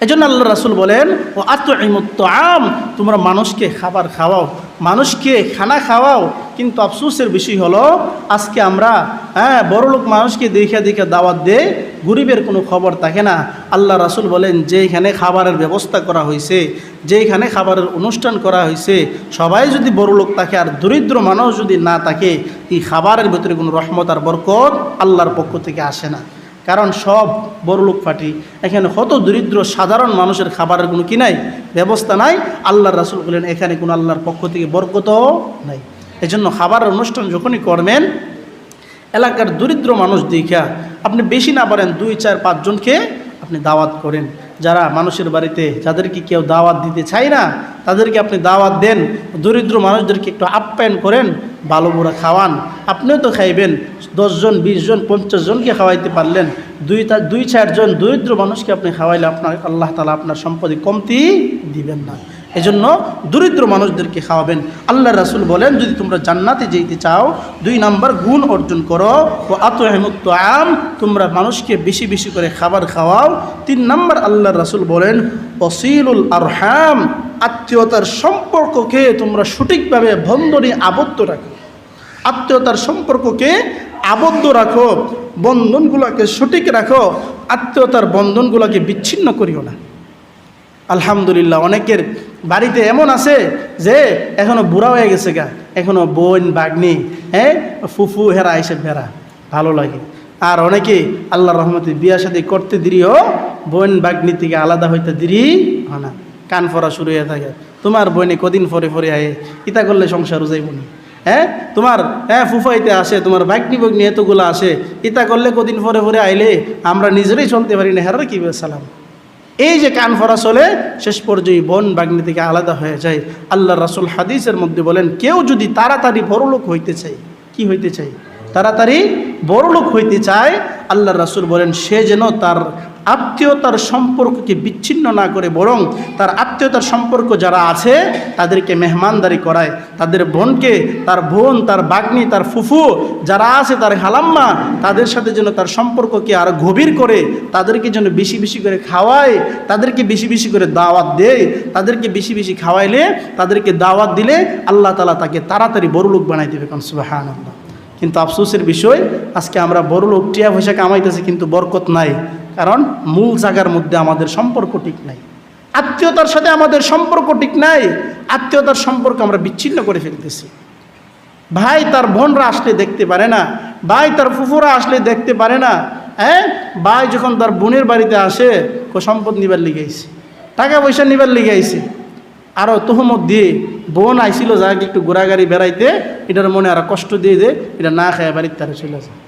এই জন্য আল্লাহ রাসূল বলেন, ও আতইমুত তাআম, তোমরা মানুষকে খাবার খাওয়াও, মানুষকে খানা খাওয়াও। কিন্তু আফসোসের বিষয় হলো, আজকে আমরা বড়লোক মানুষকে দেখে দেখে দাওয়াত দেয়, গরিবের কোনো খবর থাকে না। আল্লাহ রাসূল বলেন, যেইখানে খাবারের ব্যবস্থা করা হয়েছে, যেইখানে খাবারের অনুষ্ঠান করা হয়েছে, সবাই যদি বড়লোক থাকে আর দরিদ্র মানুষ যদি না থাকে, এই খাবারের ভিতরে কোনো রহমত আর বরকত আল্লাহর পক্ষ থেকে আসে না। কারণ সব বড়লোক পার্টি, এখানে কত দরিদ্র সাধারণ মানুষের খাবারের কোনো কি নাই, ব্যবস্থা নাই। আল্লাহর রাসূল বলেন, এখানে কোনো আল্লাহর পক্ষ থেকে বরকতও নাই। এজন্য খাবারের অনুষ্ঠান যখনই করবেন, এলাকার দরিদ্র মানুষ দেখা আপনি বেশি না পারেন 2, 4, 5 জনকে আপনি দাওয়াত করেন। যারা মানুষের বাড়িতে যাদেরকে কেউ দাওয়াত দিতে চায় না, তাদেরকে আপনি দাওয়াত দেন, দরিদ্র মানুষদেরকে একটু আপ্যায়ন করেন, ভালো বুড়া খাওয়ান, আপনিও তো খাইবেন। 10 জন, 20 জন, 50 জনকে খাওয়াইতে পারলেন, 2-4 জন দরিদ্র মানুষকে আপনি খাওয়াইলে আপনার আল্লাহ তাআলা আপনার সম্পদে কমতি দিবেন না। এজন্য দরিদ্র মানুষদেরকে খাওয়াবেন। আল্লাহ রাসূল বলেন, যদি তোমরা জান্নাতে যেতে চাও, 2 নাম্বার গুণ অর্জন করো, ও আতইমুত তাআম, তোমরা মানুষকে বেশি বেশি করে খাবার খাওয়াও। 3 নাম্বার আল্লাহ রাসূল বলেন, ওয়াসিলুল আরহাম, আত্মীয়তার সম্পর্ককে তোমরা সঠিকভাবে বন্ধনে আবদ্ধ রাখো। আত্মীয়তার সম্পর্ককে আবদ্ধ রাখো, বন্ধনগুলোকে সঠিক রাখো, আত্মীয়তার বন্ধনগুলোকে বিচ্ছিন্ন করিও না। আলহামদুলিল্লাহ, অনেকের বাড়িতে এমন আছে যে এখনো বুড়া হয়ে গেছে গা, এখনো বোন বাগনি, ফুফু হেরা এসব হেরা ভালো লাগে। আর অনেকে আল্লাহর রহমতে বিয়া শাদী করতে দেরিও বোন বাগনি থেকে আলাদা হইতে দেরি হয় না, কান ফরা শুরু হয়ে থাকে। তোমার বোনে কদিন ফরে ফরে আয়ে, ইতা করলে সংসার যাইব না। তোমার ফুফাইতে আসে, তোমার বাগনি বগনি এতগুলো আসে, ইতা করলে কদিন ফরে ফরে আইলে আমরা নিজেরাই চলতে পারি না, হেরার কি সালাম। এই যে কান ফরা চলে, শেষ পর্যায়ে বোন বাগনি থেকে আলাদা হয়ে যায়। আল্লাহ রাসূল হাদিসের মধ্যে বলেন, কেউ যদি তাড়াতাড়ি বড়লোক হইতে চায়, কি হইতে চায়? তাড়াতাড়ি বড়লোক হইতে চায়, আল্লাহ রাসূল বলেন সে যেন তার আত্মীয়তার সম্পর্ককে বিচ্ছিন্ন না করে, বরং তার আত্মীয়তার সম্পর্ক যারা আছে তাদেরকে মেহমানদারি করায়, তাদের বোনকে, তার বোন, তার বাগনি, তার ফুফু যারা আছে, তার খালাম্মা, তাদের সাথে যেন তার সম্পর্ককে আরো গভীর করে, তাদেরকে যেন বেশি বেশি করে খাওয়ায়, তাদেরকে বেশি বেশি করে দাওয়াত দেয়। তাদেরকে বেশি বেশি খাওয়াইলে, তাদেরকে দাওয়াত দিলে আল্লাহ তাআলা তাকে তাড়াতাড়ি বড়লোক বানাই দেবে। কোন সুবহানাল্লাহ। কিন্তু আফসোসের বিষয়, আজকে আমরা বড়লোক টিয়া পয়সা কামাইতেছি কিন্তু বরকত নাই, কারণ মূল জায়গার মধ্যে আমাদের সম্পর্ক ঠিক নাই, আত্মীয়তার সাথে আমাদের সম্পর্ক ঠিক নাই, আত্মীয়তার সম্পর্ক আমরা বিচ্ছিন্ন করে ফেলতেছি। ভাই তার বোনরা আসলে দেখতে পারে না, ভাই তার ফুফুরা আসলে দেখতে পারে না। ভাই যখন তার বোনের বাড়িতে আসে, সম্পদ নিবার লিগে আইছে, টাকা পয়সা নিবার লিগে আইছে, আরও তহমত দিয়ে বোন আইছিল যাকে একটু ঘোরাগাড়ি বেড়াইতে, এটার মনে আরো কষ্ট দিয়ে দে, এটা না খায় বাড়ির তারা চলে যায়।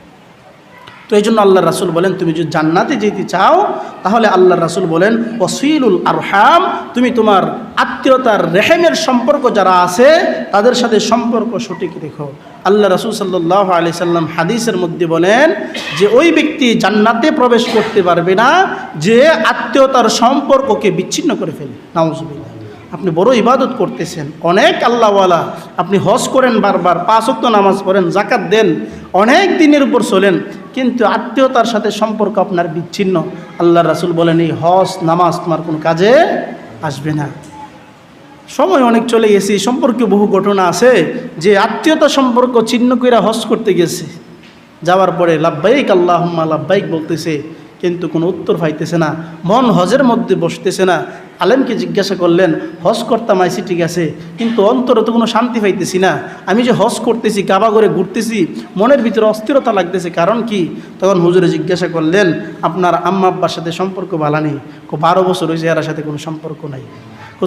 তো এই জন্য আল্লাহ রাসূল বলেন, তুমি যদি জান্নাতে যেতে চাও তাহলে আল্লাহ রাসূল বলেন ওয়াসিলুল আরহাম, তুমি তোমার আত্মীয়তার রেহেমের সম্পর্ক যারা আছে তাদের সাথে সম্পর্ক সঠিক রেখো। আল্লাহ রাসূল সাল্লাল্লাহু আলাইহি সাল্লাম হাদিসের মধ্যে বলেন যে ওই ব্যক্তি জান্নাতে প্রবেশ করতে পারবে না যে আত্মীয়তার সম্পর্ককে বিচ্ছিন্ন করে ফেলে। নাউজুবিল্লাহ। আপনি বড় ইবাদত করতেছেন, অনেক আল্লাহওয়ালা, আপনি হজ করেন, বারবার 5 ওয়াক্ত নামাজ পড়েন, যাকাত দেন, অনেক দিনের উপর চলেন, কিন্তু আত্মীয়তার সাথে সম্পর্ক আপনার বিচ্ছিন্ন। আল্লাহ রাসূল বলেন এই হজ নামাজ তোমার কোনো কাজে আসবে না। সময় অনেক চলে গেছে, সম্পর্কে বহু ঘটনা আছে যে আত্মীয়তা সম্পর্ক ছিন্ন করে হজ করতে গেছে, যাওয়ার পরে লাব্বাইক আল্লাহুম্মা লাব্বাইক বলতেছে, কিন্তু কোনো উত্তর পাইতেছে না, মন হজের মধ্যে বসতেছে না। আলেমকে জিজ্ঞাসা করলেন, হজ করতাম আইসি ঠিক আছে, কিন্তু অন্তরে তো কোনো শান্তি পাইতেছি না, আমি যে হজ করতেছি, কাবা করে ঘুরতেছি, মনের ভিতরে অস্থিরতা লাগতেছে, কারণ কি? তখন হুজুরে জিজ্ঞাসা করলেন, আপনার আম্মা আব্বার সাথে সম্পর্ক ভালো নেই? 12 বছর হয়েছে এর সাথে কোনো সম্পর্ক নাই।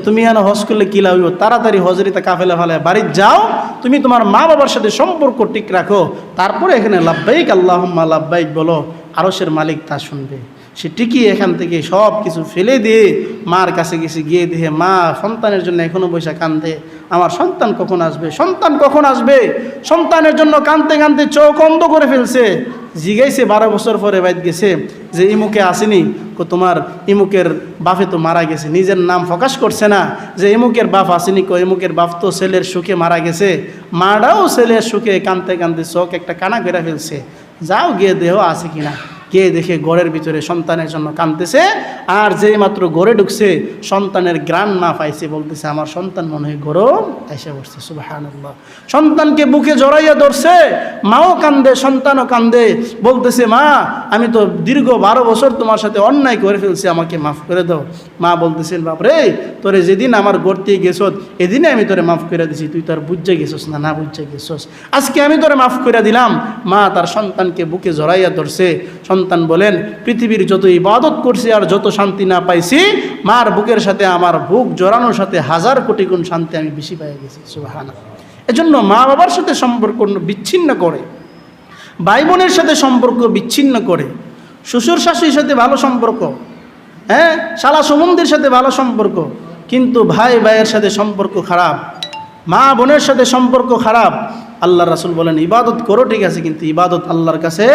তুমি এখানে হজ করলে কী লাভ? তাড়াতাড়ি হজরিতে কাফেলা ফালায় বাড়ি যাও, তুমি তোমার মা বাবার সাথে সম্পর্ক ঠিক রাখো, তারপরে এখানে লাব্বাইক আল্লাহুম্মা লাব্বাইক বলো, আরশের মালিক তা শুনবে। সে ঠিকই এখান থেকে সব কিছু ফেলে দিয়ে মার কাছে গেছে, গিয়ে দেখে মা সন্তানের জন্য এখনো বৈশা কান্দে, আমার সন্তান কখন আসবে, সন্তান কখন আসবে, সন্তানের জন্য কাঁদতে কাঁদতে চোখ অন্ধ করে ফেলছে। জিগাইছে 12 বছর পরে বাইত গেছে যে ইমুকে আসেনি, তোমার ইমুকের বাপে তো মারা গেছে, নিজের নাম প্রকাশ করছে না যে ইমুকের বাপ আসেনি, ইমুকের বাপ তো ছেলের সুখে মারা গেছে। মারাও ছেলের সুখে কাঁদতে কাঁদতে চোখ একটা কানা করে ফেলছে, যাও গিয়ে দেহ আছে কিনা, কে দেখে ঘরের ভিতরে সন্তানের জন্য কাঁদতেছে, আর যেই মাত্র ঘরে ঢুকছে সন্তানের গ্রান মা পাইছে, বলতেছে আমার সন্তান মনে হয় ঘরও এসে বসছে। সুবহানাল্লাহ। সন্তানকে বুকে জড়াইয়া ধরছে, মাও কান্দে, সন্তানও কান্দে, বলতেছে মা আমি তো দীর্ঘ 12 বছর তোমার সাথে অন্যায় করে ফেলছি, আমাকে মাফ করে দাও। মা বলতেছেন বাপরে, তোরে যেদিন আমার গড়তে গেছ এদিনে আমি তোরে মাফ করে দিছি, তুই তোর বুঝে গেছস না, না বুঝে গেছস, আজকে আমি তোরে মাফ করে দিলাম। মা তার সন্তানকে বুকে জড়াইয়া ধরছে। সন্তান বলেন পৃথিবীর যত ইবাদত করছি আর যত শান্তি না পাইছি, মার বুকের সাথে আমার বুক জড়ানোর সাথে 1000 কোটি গুণ শান্তি আমি বেশি পেয়ে গেছি। সুবহানাল্লাহ। এজন্য মা বাবার সাথে সম্পর্ক বিচ্ছিন্ন করে, ভাই বোনের সাথে সম্পর্ক বিচ্ছিন্ন করে, শ্বশুর শাশুড়ির সাথে ভালো সম্পর্ক, শালা সম্বন্ধীর সাথে ভালো সম্পর্ক, কিন্তু ভাই ভাইয়ের সাথে সম্পর্ক খারাপ, মা বোনের সাথে সম্পর্ক খারাপ। আল্লাহ রাসূল বলেন ইবাদত করো ঠিক আছে, কিন্তু ইবাদত আল্লাহর কাছে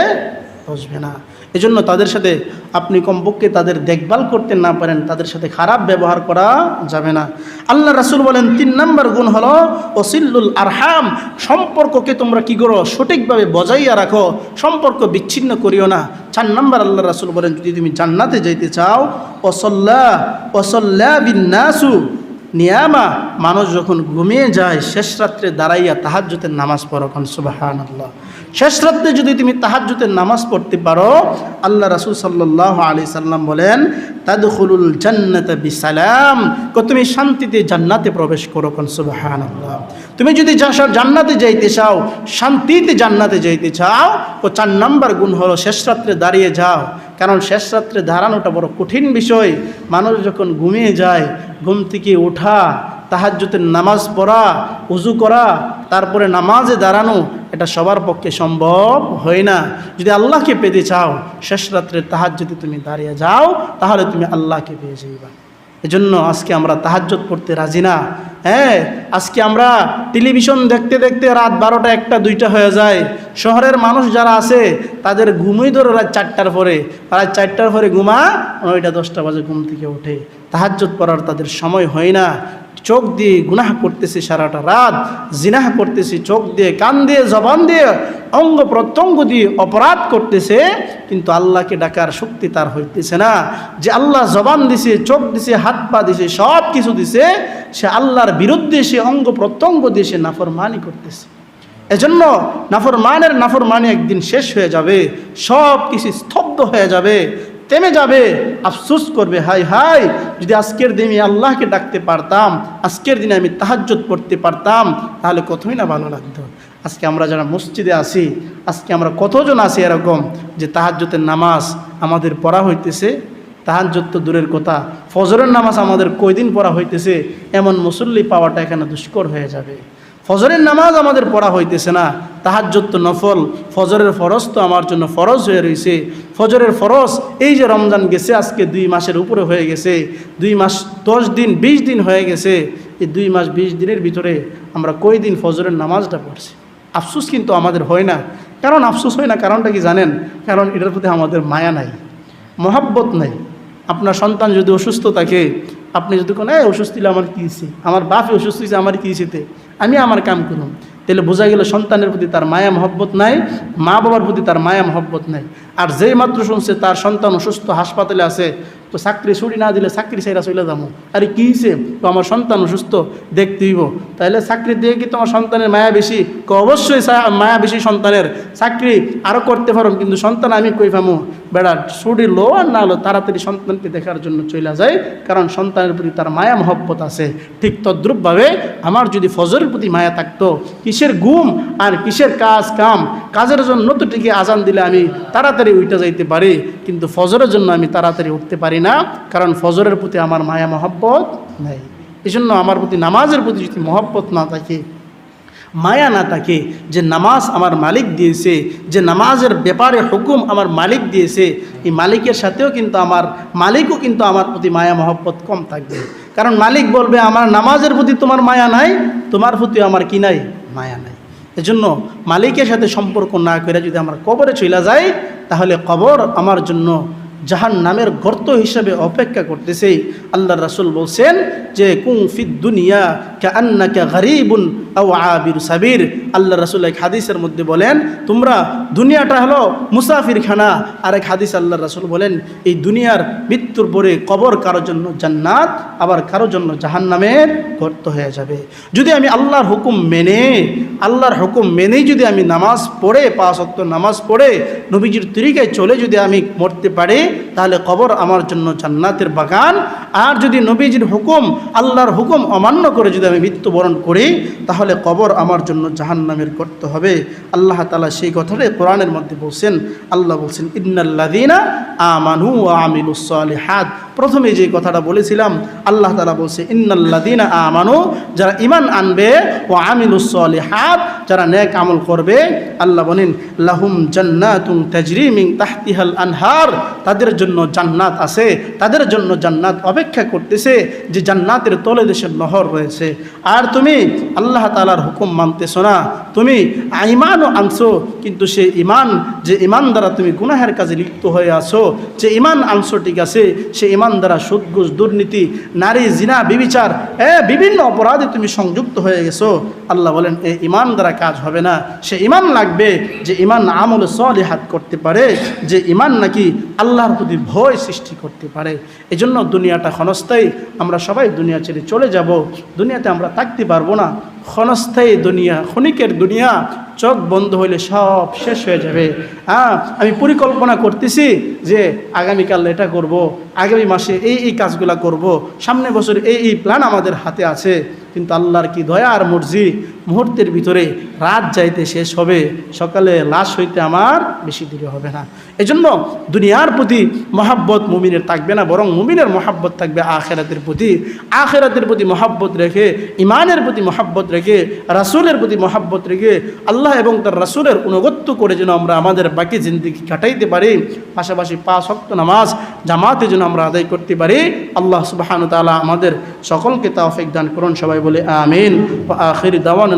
বসবে না। এজন্য তাদের সাথে আপনি কমপক্ষে তাদের দেখভাল করতে না পারেন, তাদের সাথে খারাপ ব্যবহার করা যাবে না। আল্লাহ রাসূল বলেন 3 নম্বর গুণ হলো ওয়াসিলুল আরহাম, সম্পর্ককে তোমরা কি করো? সঠিকভাবে বজাইয়া রাখো, সম্পর্ক বিচ্ছিন্ন করিও না। 4 নম্বর আল্লাহ রাসূল বলেন যদি তুমি জান্নাতে যাইতে চাও, ওয়াসাল্লা বিন নাসু নিয়ামা, মানুষ যখন ঘুমিয়ে যায় শেষ রাত্রে দাঁড়াইয়া তাহাজ্জুদের নামাজ পড়ো, কোন সুবহানাল্লাহ। শেষ রাত্রে যদি তুমি তাহাজ্জুদের নামাজ পড়তে পারো, আল্লাহ রাসূল সাল্লাল্লাহু আলাইহি সাল্লাম বলেন তাদখুলুল জান্নাতা বিসালাম, তুমি শান্তিতে জান্নাতে প্রবেশ করো, কোন সুবহানাল্লাহ। তুমি যদি জান্নাতে যাইতে চাও, শান্তিতে জান্নাতে যাইতে চাও, 4 নম্বর গুণ হলো শেষ রাত্রে দাঁড়িয়ে যাও। কারণ শেষ রাত্রে দাঁড়ানোটা বড় কঠিন বিষয়। মানুষ যখন ঘুমিয়ে যায়, ঘুম থেকে ওঠা, তাহাজ্জুদের নামাজ পড়া, উজু করা, তারপরে নামাজে দাঁড়ানো, এটা সবার পক্ষে সম্ভব হয় না। যদি আল্লাহকে পেতে চাও, শেষ রাত্রে তাহাজ্জুদে তুমি দাঁড়িয়ে যাও, তাহলে তুমি আল্লাহকে পেয়ে যাইবা। এজন্য আজকে আমরা তাহাজ্জুদ পড়তে রাজি না। আজকে আমরা টেলিভিশন দেখতে দেখতে রাত 12টা, 1টা, 2টা হয়ে যায়। শহরের মানুষ যারা আছে তাদের ঘুমই ধরে রাত 4টার পরে, রাত 4টার পরে ঘুমা, 9টা 10টা বাজে ঘুম থেকে ওঠে। তাহাজ্জুদ পড়ার তাদের সময় হয় না। চোখ দিয়ে গুনাহ করতেছে সারাটা রাত, জিনাহ করতেছে চোখ দিয়ে, কান দিয়ে, জবান দিয়ে, অঙ্গ প্রত্যঙ্গ দিয়ে অপরাধ করতেছে, কিন্তু আল্লাহকে ডাকার শক্তি তার হইতেছে না। যে আল্লাহ জবান দিছে, চোখ দিছে, হাত পা দিছে, সব কিছু দিছে, সে আল্লাহর বিরুদ্ধে সে অঙ্গ প্রত্যঙ্গ দিয়ে সে নাফরমানি করতেছে। এজন্য নাফরমানি একদিন শেষ হয়ে যাবে, সব কিছু স্তব্ধ হয়ে যাবে, থেমে যাবে। আফসোস করবে, হাই হাই, যদি আজকের দিনে আল্লাহকে ডাকতে পারতাম, আজকের দিনে আমি তাহাজ্জুদ পড়তে পারতাম, তাহলে কতই না ভালো লাগতো। আজকে আমরা যারা মসজিদে আছি, আজকে আমরা কতজন আছি এরকম যে তাহাজ্জুদের নামাজ আমাদের পড়া হইতেছে? তাহাজ্জুদ তো দূরের কথা, ফজরের নামাজ আমাদের কয়দিন পড়া হইতেছে? এমন মুসল্লি পাওয়াটা এখানে দুষ্কর হয়ে যাবে। ফজরের নামাজ আমাদের পড়া হইতেছে না। তাহাজ্জুদ তো নফল, ফজরের ফরজ তো আমার জন্য ফরজ হয়ে রয়েছে। ফজরের ফরজ, এই যে রমজান গেছে, আজকে 2 মাসের উপরে হয়ে গেছে, 2 মাস 10 দিন 20 দিন হয়ে গেছে। এই 2 মাস 20 দিনের ভিতরে আমরা কয়দিন ফজরের নামাজটা পড়ছি? আফসোস কিন্তু আমাদের হয় না। কারণ আফসোস হয় না, কারণটা কি জানেন? কারণ এটার প্রতি আমাদের মায়া নাই, মহাব্বত নাই। আপনার সন্তান যদি অসুস্থ থাকে, আপনি যদি কোনো অসুস্থ হলে আমার কী হয়েছে, আমার বাপে অসুস্থ হয়েছে, আমার কী হয়েছে, আমি আমার কাম করুন, তাহলে বোঝা গেল সন্তানের প্রতি তার মায়া মহব্বত নাই, মা বাবার প্রতি তার মায়া মহব্বত নাই। আর যেই মাত্র শুনছে তার সন্তান অসুস্থ, হাসপাতালে আছে, তো চাকরি ছুটি না দিলে চাকরি ছাইরা চলে যাবো। আরে কী হয়েছে? তো আমার সন্তান অসুস্থ, দেখতে হইব। তাহলে চাকরি দিয়ে কি তোমার সন্তানের মায়া বেশি? অবশ্যই মায়া বেশি সন্তানের। চাকরি আরও করতে পারো, কিন্তু সন্তান আমি কই পামু? বেড়া ছুটি লো আর না লো, তাড়াতাড়ি সন্তানকে দেখার জন্য চলে যায়, কারণ সন্তানের প্রতি তার মায়া মহব্বত আছে। ঠিক তদ্রূপভাবে আমার যদি ফজরের প্রতি মায়া থাকতো, কিসের ঘুম আর কিসের কাম, কাজের জন্য তো ঠিকই আজান দিলে আমি তাড়াতাড়ি উঠে যাইতে পারি, কিন্তু ফজরের জন্য আমি তাড়াতাড়ি উঠতে পারি না, কারণ ফজরের প্রতি আমার মায়া মহব্বত নাই। এই জন্য আমার প্রতি, নামাজের প্রতি যদি মহব্বত না থাকে, মায়া না থাকে, যে নামাজ আমার মালিক দিয়েছে, যে নামাজের ব্যাপারে হুকুম আমার মালিক দিয়েছে, এই মালিকের সাথেও কিন্তু মালিকও কিন্তু আমার প্রতি মায়া মহব্বত কম থাকবে। কারণ মালিক বলবে আমার নামাজের প্রতি তোমার মায়া নাই, তোমার প্রতিও আমার কি নাই? মায়া নাই। এজন্য মালিকের সাথে সম্পর্ক না করে যদি আমরা কবরে চলে যাই, তাহলে কবর আমার জন্য জাহান্নামের গর্ত হিসেবে অপেক্ষা করতেছে। আল্লাহর রাসূল বলছেন যে কুন ফিদ দুনিয়া কাআন্নাকা গরীবুন আও আবিরু সাবির। আল্লাহর রাসূল এক হাদিসের মধ্যে বলেন, তোমরা দুনিয়াটা হলো মুসাফিরখানা। আর এক হাদিস আল্লাহর রাসূল বলেন, এই দুনিয়ার মৃত্যুর পরে কবর কারোর জন্য জান্নাত, আবার কারোর জন্য জাহান্নামের গর্ত হয়ে যাবে। যদি আমি আল্লাহর হুকুম মেনেই যদি আমি নামাজ পড়ে, 5 ওয়াক্ত নামাজ পড়ে, নবীজির তরিকায় চলে যদি আমি মরতে পারি, তাহলে কবর আমার জন্য জান্নাতের বাগান। আর যদি নবীজির হুকুম, আল্লাহর হুকুম অমান্য করে যদি আমি মৃত্যুবরণ করি, তাহলে কবর আমার জন্য জাহান্নামের গর্ত হবে। আল্লাহ তাআলা সেই কথাটাই কোরআনের মধ্যে বলছেন। আল্লাহ বলছেন, ইন্নাল্লাযীনা আমানু ওয়া আমিলুস সালিহাত। প্রথমে যে কথাটা বলেছিলাম, আল্লাহ তাআলা বলছে ইন্নাল্লাযীনা আমানু, যারা ঈমান আনবে, ওয়া আমিলুস সালিহাত, যারা নেক আমল করবে, আল্লাহ বলেন লাহুম জান্নাতুন তাজরি মিন তাহতিহাল আনহার, তাদের জন্য জান্নাত আছে, তাদের জন্য জান্নাত অপেক্ষা করতেছে, যে জান্নাতের তলে দেশের নহর রয়েছে। আর তুমি আল্লাহ তাআলার হুকুম মানতেছো না, তুমি ঈমানও আনছো, কিন্তু সে ঈমান, যে ঈমান দ্বারা তুমি গুনাহের কাজে লিপ্ত হয়ে আছো, যে ঈমান আনছো ঠিক আছে, সে ঈমান ইমান দ্বারা সুদ ঘুষ দুর্নীতি নারী জিনা বিবিচার বিভিন্ন অপরাধে তুমি সংযুক্ত হয়ে গেছো, আল্লাহ বলেন এই ইমান দ্বারা কাজ হবে না। সে ইমান লাগবে যে ইমান আমল সলিহাত করতে পারে, যে ইমান নাকি আল্লাহর প্রতি ভয় সৃষ্টি করতে পারে। এজন্য দুনিয়াটা ক্ষণস্থায়ী, আমরা সবাই দুনিয়া ছেড়ে চলে যাব, দুনিয়াতে আমরা থাকতে পারবো না। ক্ষণস্থায়ী দুনিয়া, ক্ষণিকের দুনিয়া, চোখ বন্ধ হইলে সব শেষ হয়ে যাবে। আমি পরিকল্পনা করতেছি যে আগামীকাল এটা করব, আগামী মাসে এই কাজগুলা করব, সামনে বছর এই প্ল্যান আমাদের হাতে আছে, কিন্তু আল্লাহর কি দয়া আর মর্জি, মুহূর্তের ভিতরে রাত যাইতে শেষ হবে, সকালে লাশ হইতে আমার বেশি দূরে হবে না। এজন্য দুনিয়ার প্রতি মহাব্বত মুমিনের থাকবে না, বরং মুমিনের মহাব্বত থাকবে আখিরাতের প্রতি। আখিরাতের প্রতি মহাব্বত রেখে, ইমানের প্রতি মহাব্বত রেখে, রাসূলের প্রতি মহাব্বত রেখে, আল্লাহ এবং তার রাসূলের অনুগত্য করে যেন আমরা আমাদের বাকি জিন্দেগি কাটাইতে পারি। পাশাপাশি 5 ওয়াক্ত নামাজ জামাতে যেন আমরা আদায় করতে পারি। আল্লাহ সুবহানাহু ওয়া তাআলা আমাদের সকলকে তৌফিক দান করুন। সবাই বলে আমিন। ওয়া আখির দাওয়ানা